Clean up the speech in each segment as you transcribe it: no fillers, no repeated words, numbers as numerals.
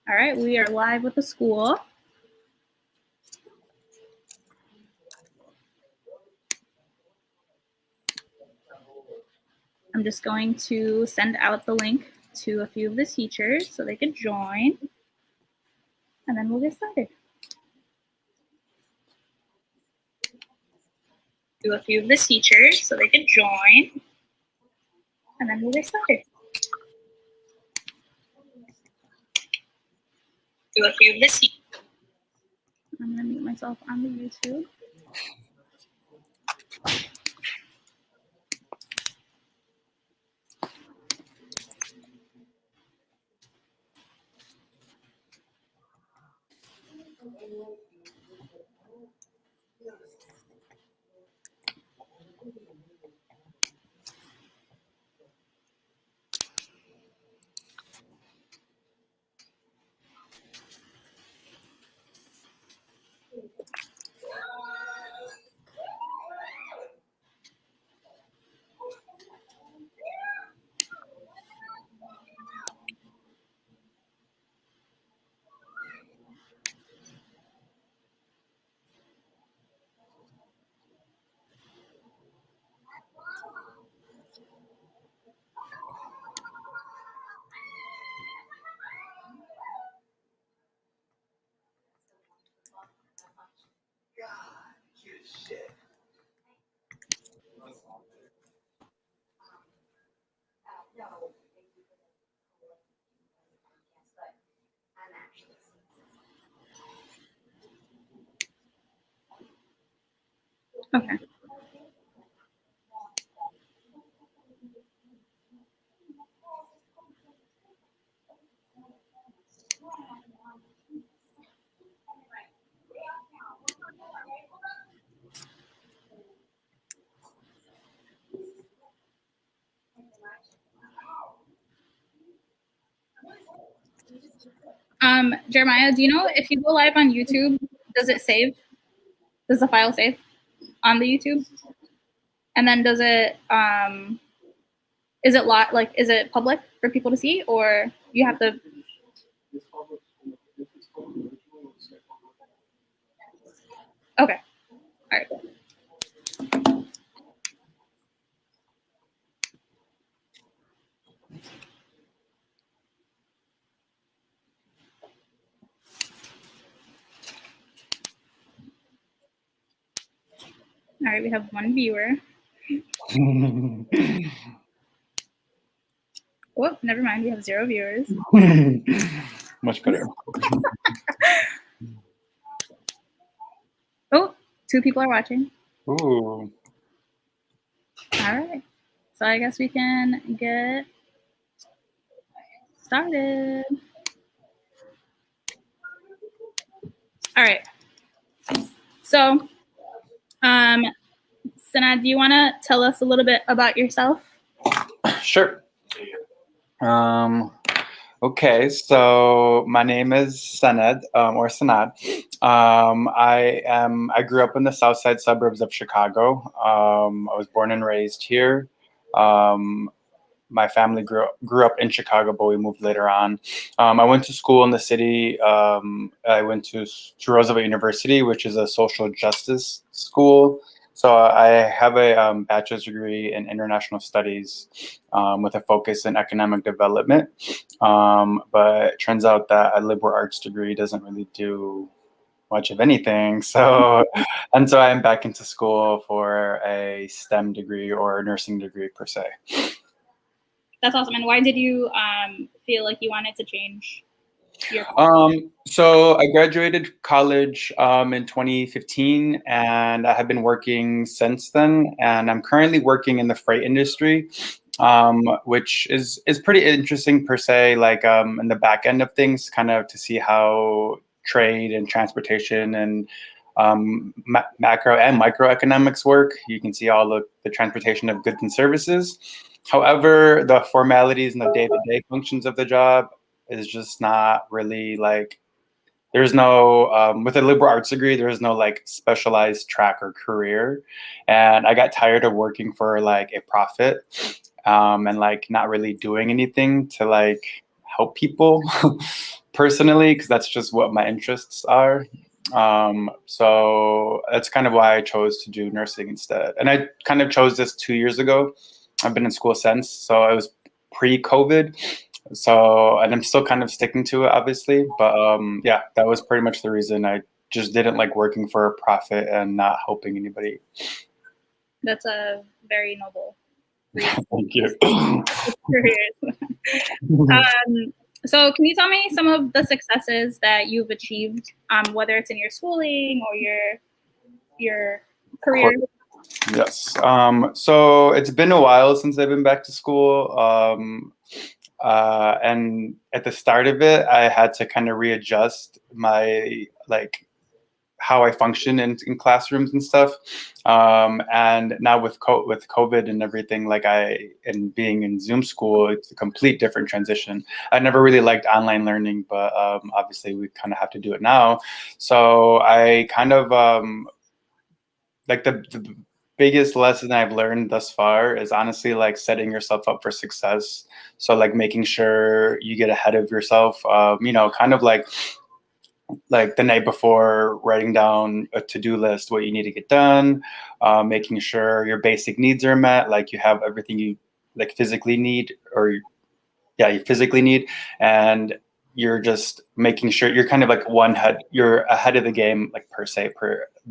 All right, we are live with the school. I'm just going to send out the link to a few of the teachers so they can join, and then we'll get started. To a few of the teachers so they can join, and then we'll get started. To a few of the teachers. I'm gonna mute myself on the YouTube. Okay. Jeremiah, do you know if you go live on YouTube, does it save? Does the file save on the YouTube? And then does it is it public for people to see, or you have to? Okay. All right. All right, we have one viewer. Oh, never mind. We have 0 viewers. Much better. Oh, 2 people are watching. Ooh. All right. So I guess we can get started. All right. So, Sana, do you want to tell us a little bit about yourself? Sure. Okay, so my name is Sanad, or Sanad. I grew up in the south side suburbs of Chicago. I was born and raised here. My family grew up in Chicago, but we moved later on. I went to school in the city. I went to Roosevelt University, which is a social justice school. So I have a bachelor's degree in international studies with a focus in economic development. But it turns out that a liberal arts degree doesn't really do much of anything. So I'm back into school for a STEM degree or a nursing degree per se. That's awesome. And why did you feel like you wanted to change your? So I graduated college in 2015, and I have been working since then. And I'm currently working in the freight industry, which is pretty interesting per se. Like in the back end of things, kind of to see how trade and transportation and macro and microeconomics work. You can see all the transportation of goods and services. However, the formalities and the day-to-day functions of the job is just not really like, there's no, with a liberal arts degree, there is no like specialized track or career. And I got tired of working for like a profit and like not really doing anything to like help people. personally, because that's just what my interests are. So that's kind of why I chose to do nursing instead. And I kind of chose this 2 years ago. I've been in school since, so it was pre-COVID. So, and I'm still kind of sticking to it, obviously. But yeah, that was pretty much the reason. I just didn't like working for a profit and not helping anybody. That's a very noble reason. Thank you. So can you tell me some of the successes that you've achieved, whether it's in your schooling or your career? Yes. So it's been a while since I've been back to school. And at the start of it, I had to kind of readjust my like how I function in classrooms and stuff. And now with COVID and everything, and being in Zoom school, it's a complete different transition. I never really liked online learning, but obviously we kind of have to do it now. So I kind of the biggest lesson I've learned thus far is honestly like setting yourself up for success. So like making sure you get ahead of yourself, kind of like the night before, writing down a to-do list, what you need to get done, making sure your basic needs are met, like you have everything you like physically need, you physically need, and you're just making sure you're kind of like you're ahead of the game, like per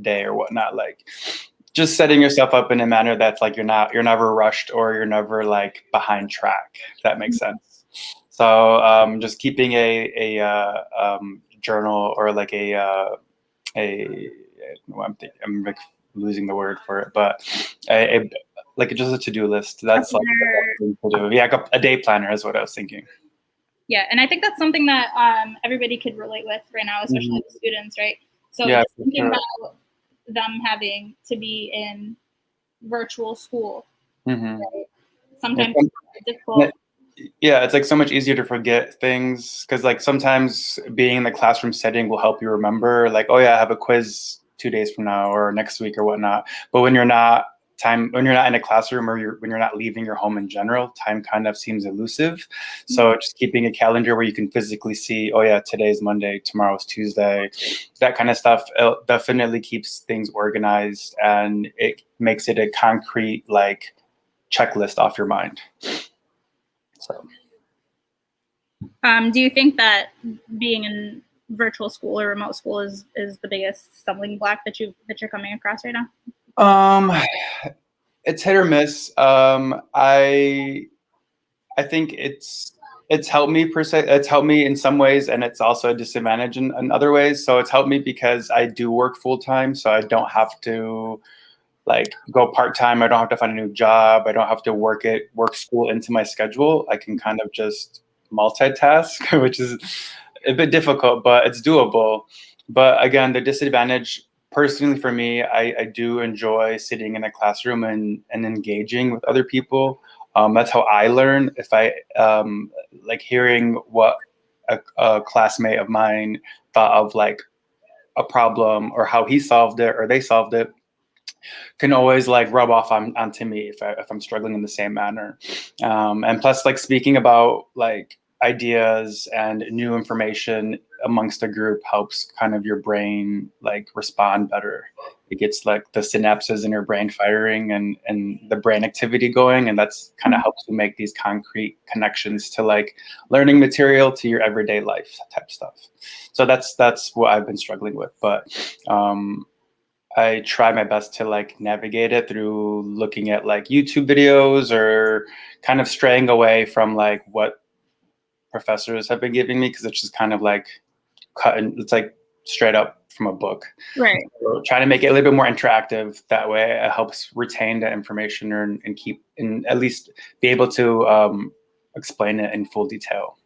day or whatnot, like just setting yourself up in a manner that's like you're never rushed or you're never like behind track, if that makes sense. So just keeping a journal or like I'm like losing the word for it, but like just a to-do list. That's like the thing to do. Yeah, like a day planner is what I was thinking. Yeah, and I think that's something that everybody could relate with right now, especially the students, right? So yeah, thinking about them having to be in virtual school, right? Sometimes it's difficult. Yeah, it's like so much easier to forget things because like sometimes being in the classroom setting will help you remember, like, oh yeah, I have a quiz 2 days from now or next week or whatnot. But when you're not in a classroom or when you're not leaving your home in general, time kind of seems elusive. So just keeping a calendar where you can physically see, oh yeah, today's Monday, tomorrow's Tuesday, that kind of stuff definitely keeps things organized, and it makes it a concrete like checklist off your mind. So. Do you think that being in virtual school or remote school is the biggest stumbling block that you're coming across right now? It's hit or miss. I think it's helped me per se. It's helped me in some ways, and it's also a disadvantage in other ways. So it's helped me because I do work full time, so I don't have to like go part-time. I don't have to find a new job. I don't have to work school into my schedule. I can kind of just multitask, which is a bit difficult, but it's doable. But again, the disadvantage personally for me, I do enjoy sitting in a classroom and engaging with other people. That's how I learn. If I like hearing what a classmate of mine thought of like a problem or how he solved it or they solved it, can always like rub off onto me if I'm struggling in the same manner. And plus, like speaking about like ideas and new information amongst a group helps kind of your brain like respond better. It gets like the synapses in your brain firing and the brain activity going, and that's kind of helps you make these concrete connections to like learning material to your everyday life type stuff. So that's what I've been struggling with, but I try my best to like navigate it through looking at like YouTube videos or kind of straying away from like what professors have been giving me, because it's just kind of like it's like straight up from a book. Right. So trying to make it a little bit more interactive. That way it helps retain that information and keep and at least be able to explain it in full detail.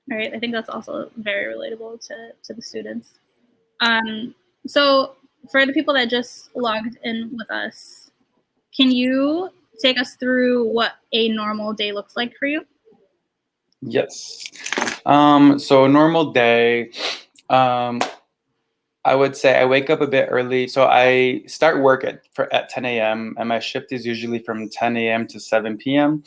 Right. I think that's also very relatable to the students. So for the people that just logged in with us, can you take us through what a normal day looks like for you? Yes. So a normal day, I I would say I wake up a bit early. So I start work at 10 a.m. and my shift is usually from 10 a.m. to 7 p.m.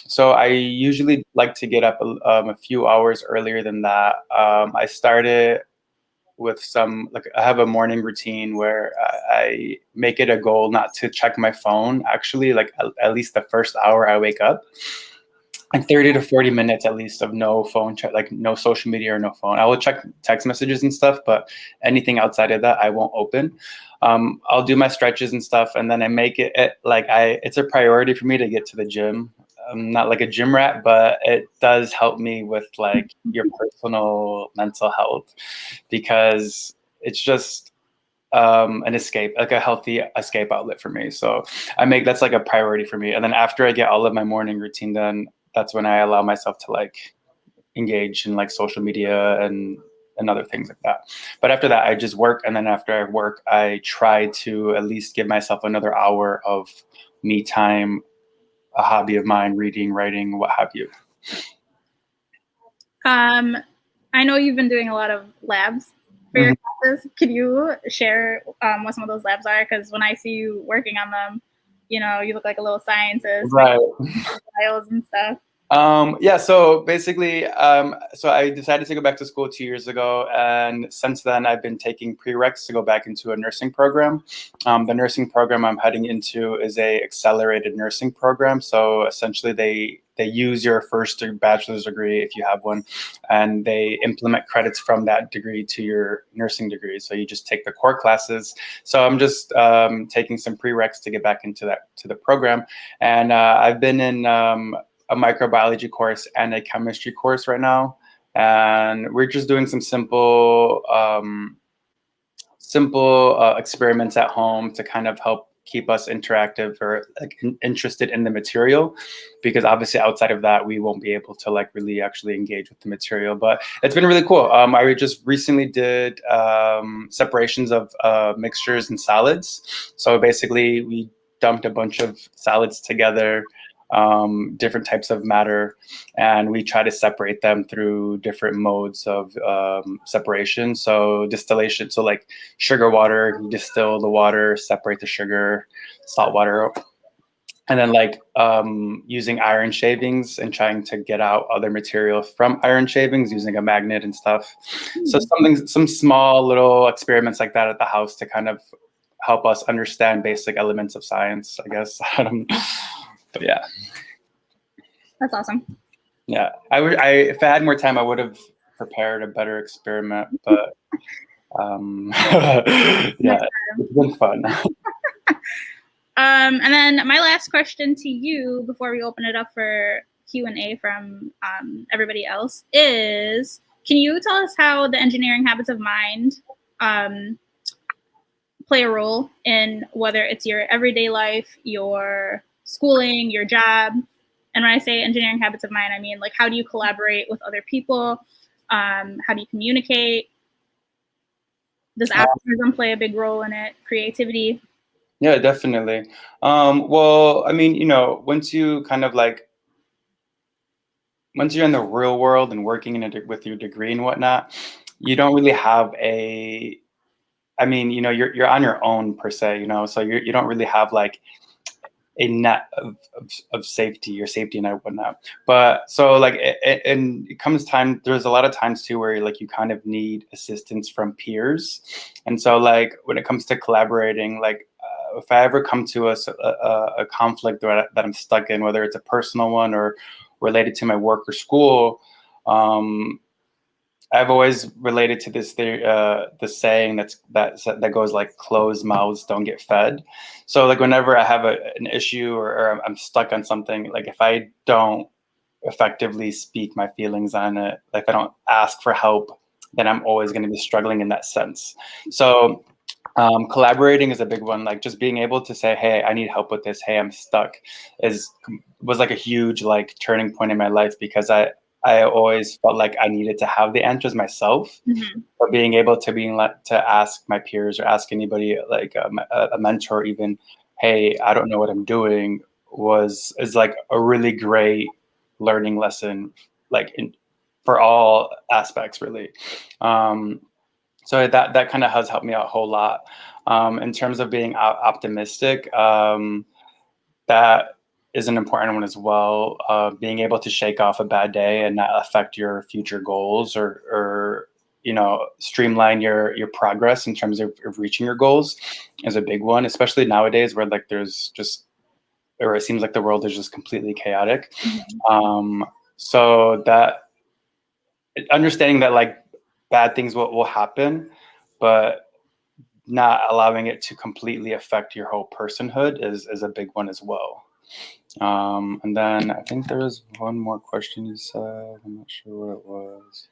So I usually like to get up a few hours earlier than that. I started with like I have a morning routine where I make it a goal not to check my phone. Actually, like at least the first hour I wake up, and 30 to 40 minutes at least of no phone check, like no social media or no phone. I will check text messages and stuff, but anything outside of that, I won't open. I'll do my stretches and stuff, and then I make it's a priority for me to get to the gym. I'm not like a gym rat, but it does help me with like your personal mental health because it's just an escape, like a healthy escape outlet for me. So that's like a priority for me. And then after I get all of my morning routine done, that's when I allow myself to like engage in like social media and other things like that. But after that, I just work. And then after I work, I try to at least give myself another hour of me time, a hobby of mine, reading, writing, what have you. I know you've been doing a lot of labs for your classes. Could you share what some of those labs are? Because when I see you working on them, you know, you look like a little scientist, right? Files and stuff. Yeah, so basically, so I decided to go back to school 2 years ago, and since then I've been taking prereqs to go back into a nursing program. The nursing program I'm heading into is a accelerated nursing program. So essentially they use your first bachelor's degree if you have one, and they implement credits from that degree to your nursing degree. So you just take the core classes. So I'm just taking some prereqs to get back into the program, and I've been in a microbiology course and a chemistry course right now, and we're just doing some simple experiments at home to kind of help keep us interactive or like interested in the material, because obviously outside of that we won't be able to like really actually engage with the material. But it's been really cool. I just recently did separations of mixtures and salads. So basically we dumped a bunch of salads together, different types of matter, and we try to separate them through different modes of separation. So distillation, so like sugar water, you distill the water, separate the sugar, salt water, and then like using iron shavings and trying to get out other material from iron shavings using a magnet and stuff. So some small little experiments like that at the house to kind of help us understand basic elements of science, I guess. But yeah, that's awesome. Yeah, if I had more time, I would have prepared a better experiment. But yeah, it's been fun. And then my last question to you before we open it up for Q&A from everybody else is: can you tell us how the engineering habits of mind play a role in whether it's your everyday life, your schooling, your job? And when I say engineering habits of mind, I mean like how do you collaborate with other people? How do you communicate? Does optimism play a big role in it? Creativity? Yeah, definitely. Well, I mean, once you're in the real world and working with your degree and whatnot, you don't really have you're on your own per se, so you don't really have like a net of safety or safety net whatnot. But so like it comes time, there's a lot of times too where like you kind of need assistance from peers. And so like when it comes to collaborating, like if I ever come to a conflict that I'm stuck in, whether it's a personal one or related to my work or school, I've always related to this saying that goes like, closed mouths don't get fed. So like whenever I have an issue or I'm stuck on something, like if I don't effectively speak my feelings on it, like if I don't ask for help, then I'm always going to be struggling in that sense. So collaborating is a big one. Like just being able to say, hey, I need help with this. Hey, I'm stuck was like a huge like turning point in my life, because I always felt like I needed to have the answers myself. Mm-hmm. But being able to ask my peers or ask anybody like a mentor even, hey, I don't know what I'm doing, is like a really great learning lesson, like for all aspects really. So that kind of has helped me out a whole lot. In terms of being optimistic, that is an important one as well. Being able to shake off a bad day and not affect your future goals, or streamline your progress in terms of reaching your goals, is a big one, especially nowadays where like there's just, or it seems like the world is just completely chaotic. So that understanding that like bad things will happen, but not allowing it to completely affect your whole personhood is a big one as well. And then I think there was one more question you said. I'm not sure what it was.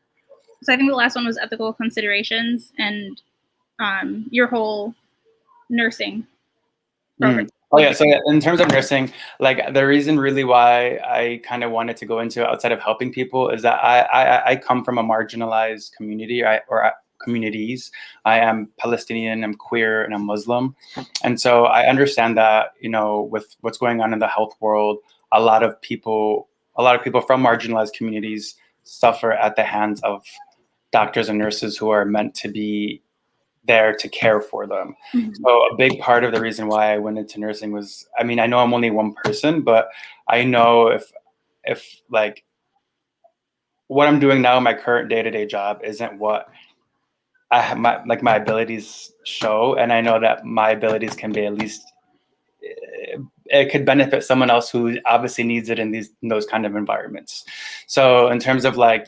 So I think the last one was ethical considerations and your whole nursing program. Oh yeah, so in terms of nursing, like the reason really why I kind of wanted to go into outside of helping people is that I come from a marginalized community, or communities. I am Palestinian, I'm queer, and I'm Muslim. And so I understand that, with what's going on in the health world, a lot of people from marginalized communities suffer at the hands of doctors and nurses who are meant to be there to care for them. So a big part of the reason why I went into nursing was, I mean, I know I'm only one person, but I know if like what I'm doing now, my current day-to-day job isn't what I have my abilities show, and I know that my abilities can be at least, it could benefit someone else who obviously needs it in those kind of environments. So in terms of like,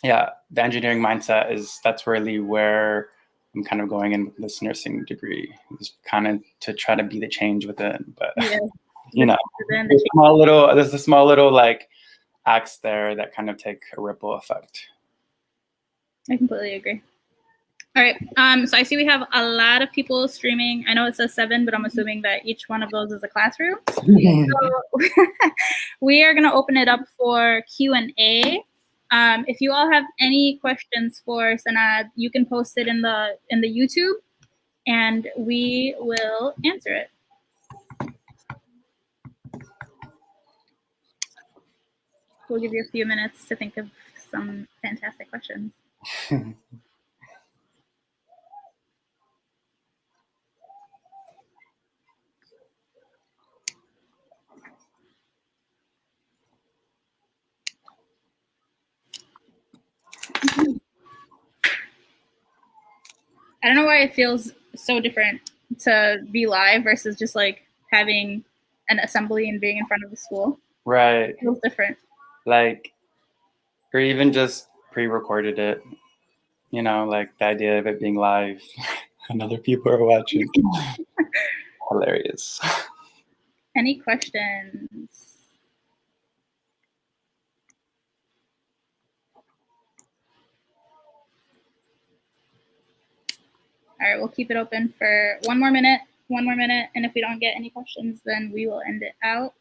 yeah, the engineering mindset that's really where I'm kind of going in with this nursing degree, is kind of to try to be the change within. But there's a small little like acts there that kind of take a ripple effect. I completely agree. All right. So I see we have a lot of people streaming. I know it says 7, but I'm assuming that each one of those is a classroom. So we are going to open it up for Q&A. If you all have any questions for Sanad, you can post it in the YouTube, and we will answer it. We'll give you a few minutes to think of some fantastic questions. I don't know why it feels so different to be live versus just like having an assembly and being in front of the school. Right. It feels different. Like, or even just pre-recorded it, like the idea of it being live and other people are watching. Hilarious. Any questions? All right, we'll keep it open for one more minute, and if we don't get any questions, then we will end it out.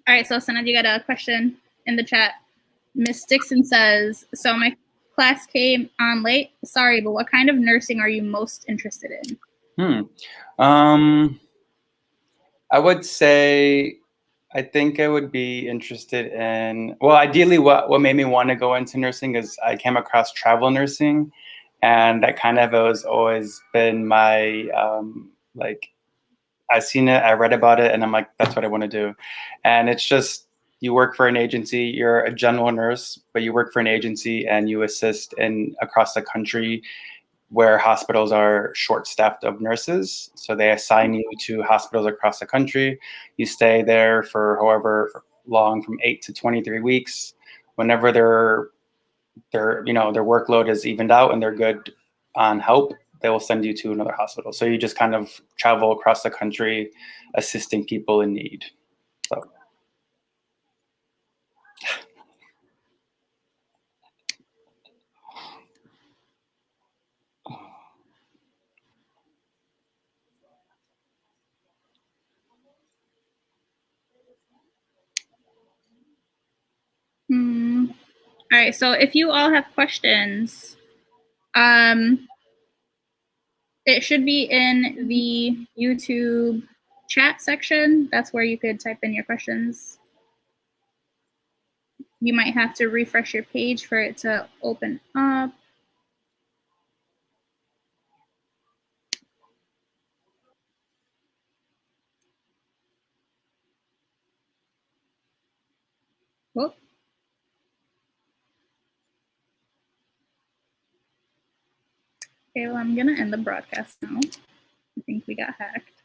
All right, so Sanad, you got a question in the chat. Miss Dixon says, so my class came on late. Sorry, but what kind of nursing are you most interested in? I would say, I think I would be interested in, well, ideally what made me want to go into nursing is I came across travel nursing, and that kind of has always been my, like, I've seen it, I read about it, and I'm like, that's what I want to do. And it's just, you work for an agency, you're a general nurse, but you work for an agency and you assist across the country where hospitals are short-staffed of nurses. So they assign you to hospitals across the country. You stay there for however long, from 8 to 23 weeks. Whenever their workload is evened out and they're good on help, they will send you to another hospital. So you just kind of travel across the country, assisting people in need. So. All right, so if you all have questions, it should be in the YouTube chat section. That's where you could type in your questions. You might have to refresh your page for it to open up. Whoop. Okay, well, I'm gonna end the broadcast now. I think we got hacked.